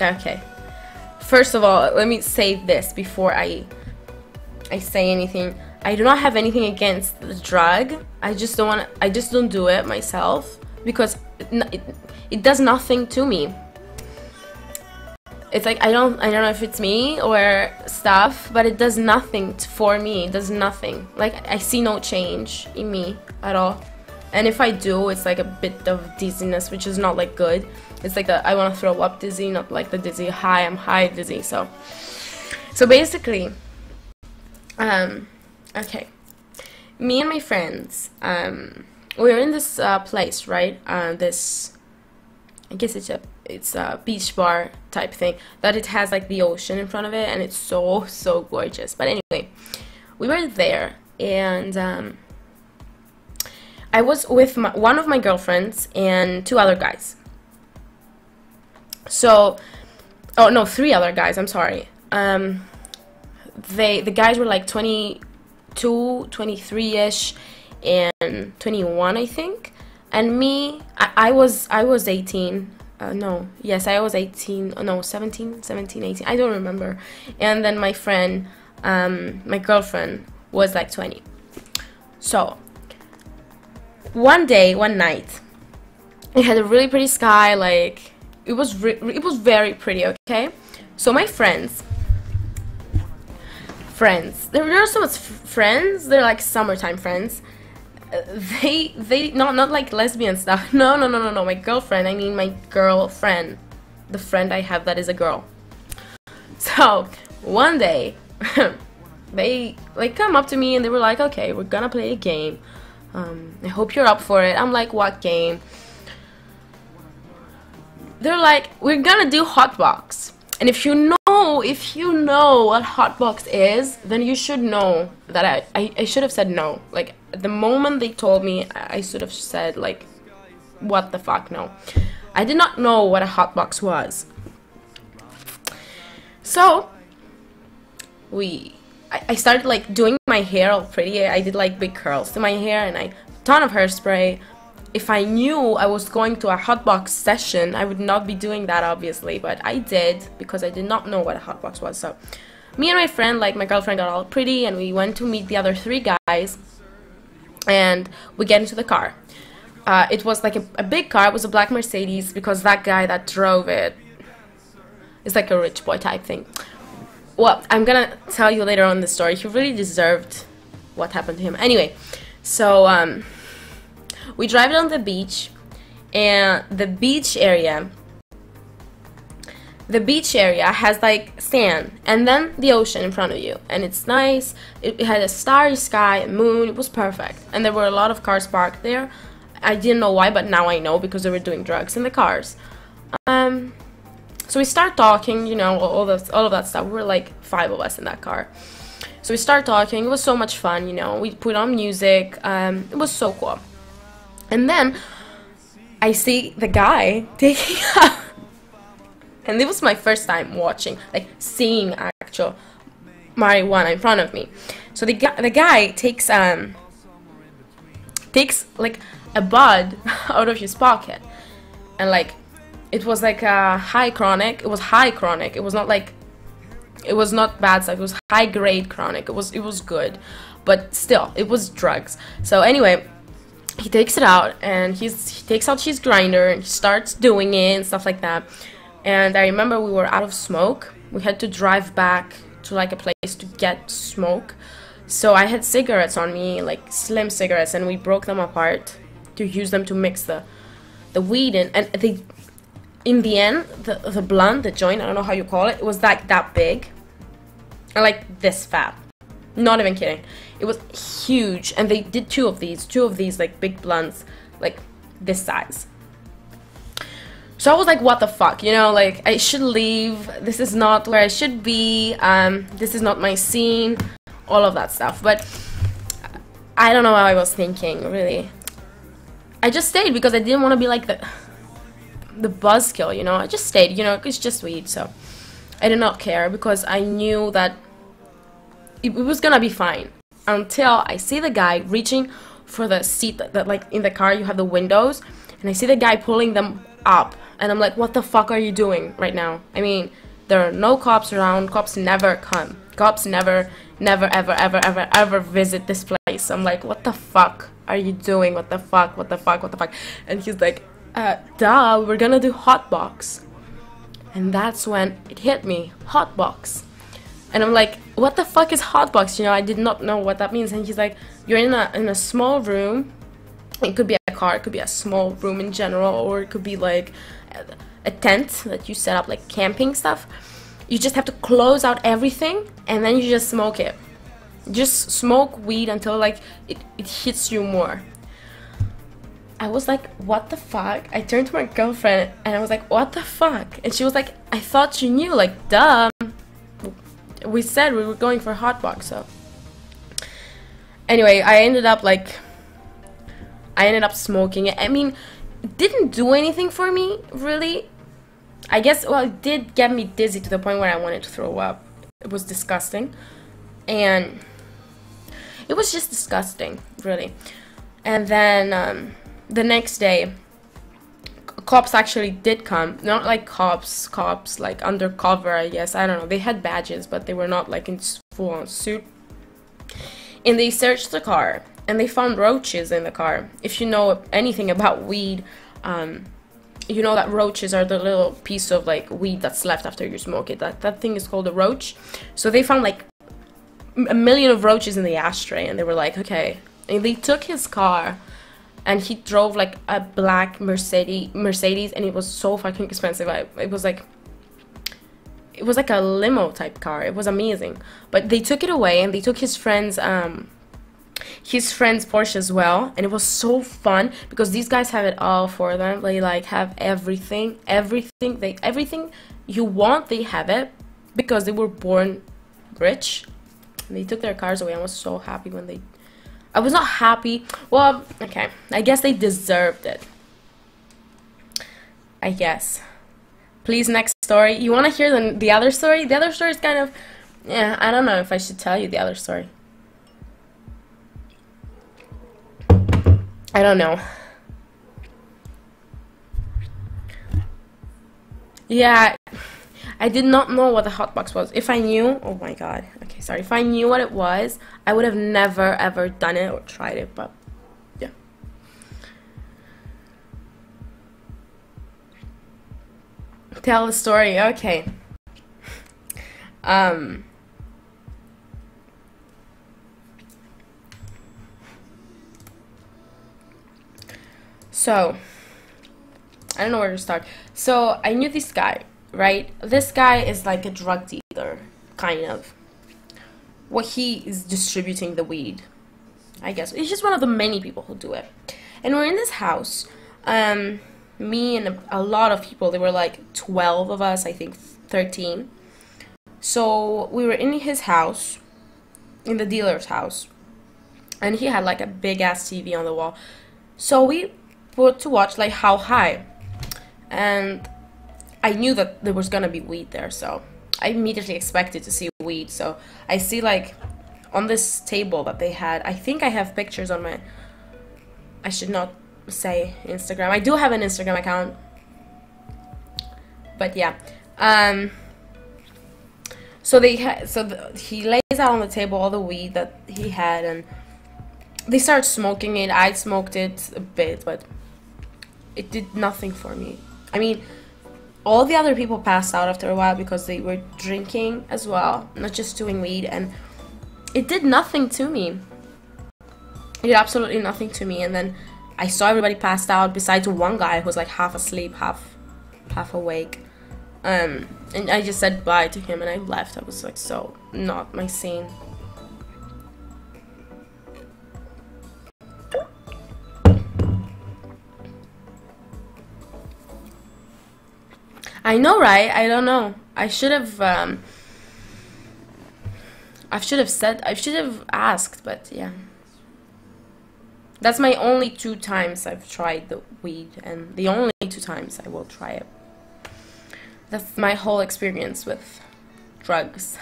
Okay. First of all, let me say this before I say anything. I do not have anything against the drug. I just don't do it myself because it does nothing to me. It's like I don't know if it's me or stuff, but it does nothing for me. It does nothing. Like, I see no change in me at all. And if I do, it's like a bit of dizziness, which is not like good. It's like I want to throw up dizzy, not like the dizzy high. I'm high dizzy. So basically, okay, me and my friends, we were in this place, right? This, I guess it's a beach bar type thing, that it has like the ocean in front of it, and it's so gorgeous. But anyway, we were there, and I was with one of my girlfriends and two other guys. So, oh no, three other guys, I'm sorry. The guys were like 22, 23-ish, and 21, I think. And me, I was 18. No, yes, I was 18. No, 17, 18. I don't remember. And then my friend, my girlfriend, was like 20. So, one night, it had a really pretty sky. Like, it was very pretty. Okay, so my friends, they're so much friends. They're like summertime friends. They not like lesbian stuff. No. My girlfriend. I mean my girlfriend, the friend I have that is a girl. So one day, they like come up to me and they were like, "Okay, we're gonna play a game. I hope you're up for it." I'm like, "What game?" They're like, "We're gonna do Hotbox." And if you know what Hotbox is, then you should know that I should have said no. Like, the moment they told me, I should have said, like, what the fuck, no. I did not know what a Hotbox was. So, I started, like, doing my hair all pretty. I did, like, big curls to my hair and a ton of hairspray. If I knew I was going to a Hotbox session, I would not be doing that, obviously, but I did, because I did not know what a Hotbox was. So, me and my friend, like, my girlfriend got all pretty, and we went to meet the other three guys, and we get into the car. It was, like, a big car. It was a black Mercedes, because that guy that drove it is, like, a rich boy type thing. Well, I'm gonna tell you later on the story. He really deserved what happened to him. Anyway, so, we drive down the beach, and the beach area has like sand and then the ocean in front of you, and it's nice. It had a starry sky, a moon. It was perfect, and there were a lot of cars parked there. I didn't know why, but now I know, because they were doing drugs in the cars. So we start talking, you know, all of that stuff. We were like 5 of us in that car. So we start talking. It was so much fun, you know. We put on music. It was so cool. And then I see the guy taking out, and it was my first time seeing actual marijuana in front of me. So the guy takes like a bud out of his pocket, and like it was like a high chronic. It was high chronic. It was not like, it was not bad stuff. It was high grade chronic. It was good, but still it was drugs. So anyway, he takes it out, and he takes out his grinder, and he starts doing it and stuff like that. And I remember we were out of smoke. We had to drive back to like a place to get smoke. So I had cigarettes on me, like slim cigarettes, and we broke them apart to use them to mix the weed in. And in the end, the blunt, the joint, I don't know how you call it, it was like that big, and like this fat. Not even kidding. It was huge, and they did two of these like big blunts, like this size. So I was like, what the fuck, you know, like, I should leave. This is not where I should be. This is not my scene. All of that stuff. But I don't know what I was thinking, really. I just stayed because I didn't want to be like the buzzkill, you know. I just stayed, you know, it's just weed, so I did not care, because I knew that it was gonna be fine, until I see the guy reaching for the seat that like in the car you have the windows, and I see the guy pulling them up, And I'm like, what the fuck are you doing right now? I mean, there are no cops around. Cops never come. Cops never ever visit this place. I'm like, what the fuck are you doing? What the fuck? What the fuck? What the fuck? And he's like, duh, we're gonna do hotbox. And that's when it hit me, hotbox. And I'm like, what the fuck is hotbox? You know, I did not know what that means. And he's like, you're in a small room. It could be a car, it could be a small room in general, or it could be like a tent that you set up, like camping stuff. You just have to close out everything, and then you just smoke it. Just smoke weed until like it hits you more. I was like, what the fuck? I turned to my girlfriend and I was like, what the fuck? And she was like, I thought you knew. Like, duh. We said we were going for hotbox. So anyway, I ended up smoking it. I mean, it didn't do anything for me, really. I guess, well, it did get me dizzy to the point where I wanted to throw up. It was disgusting. And it was just disgusting, really. And then the next day, cops actually did come. Not like cops like undercover, I guess. I don't know. They had badges, but they were not like in full-on suit. And they searched the car. And they found roaches in the car. If you know anything about weed, you know that roaches are the little piece of like weed that's left after you smoke it. That thing is called a roach. So they found like a million of roaches in the ashtray, and they were like, okay. And they took his car, and he drove like a black Mercedes, and it was so fucking expensive. It was like a limo type car. It was amazing. But they took it away, and they took his friend's Porsche as well, and it was so fun because these guys have it all for them. They like have everything you want, they have it because they were born rich. And they took their cars away. I was so happy when I was not happy. Well, okay, I guess they deserved it, I guess. Please, next story. You want to hear the other story? The other story is kind of, yeah, I don't know if I should tell you the other story. I don't know. Yeah, I did not know what the hotbox was. If I knew, oh my god. Okay, sorry. If I knew what it was, I would have never ever done it or tried it, but yeah. Tell the story. Okay. So, I don't know where to start. So, I knew this guy, right? This guy is like a drug dealer, kind of. Well, he is distributing the weed, I guess. He's just one of the many people who do it. And we're in this house. Me and a lot of people. There were like 12 of us, I think 13. So, we were in his house, in the dealer's house. And he had like a big-ass TV on the wall. So, we put to watch like How High, and I knew that there was gonna be weed there, so I immediately expected to see weed. So I see like on this table that they had, I think I have pictures on my, I should not say Instagram. I do have an Instagram account, but yeah. So he lays out on the table all the weed that he had, and they start smoking it. I smoked it a bit, but it did nothing for me. I mean, all the other people passed out after a while because they were drinking as well, not just doing weed, and it did nothing to me. It did absolutely nothing to me. And then I saw everybody passed out besides one guy who was like half asleep, half awake. And I just said bye to him and I left. I was like, so not my scene. I know, right? I don't know. I should have asked, but yeah. That's my only 2 times I've tried the weed, and the only 2 times I will try it. That's my whole experience with drugs.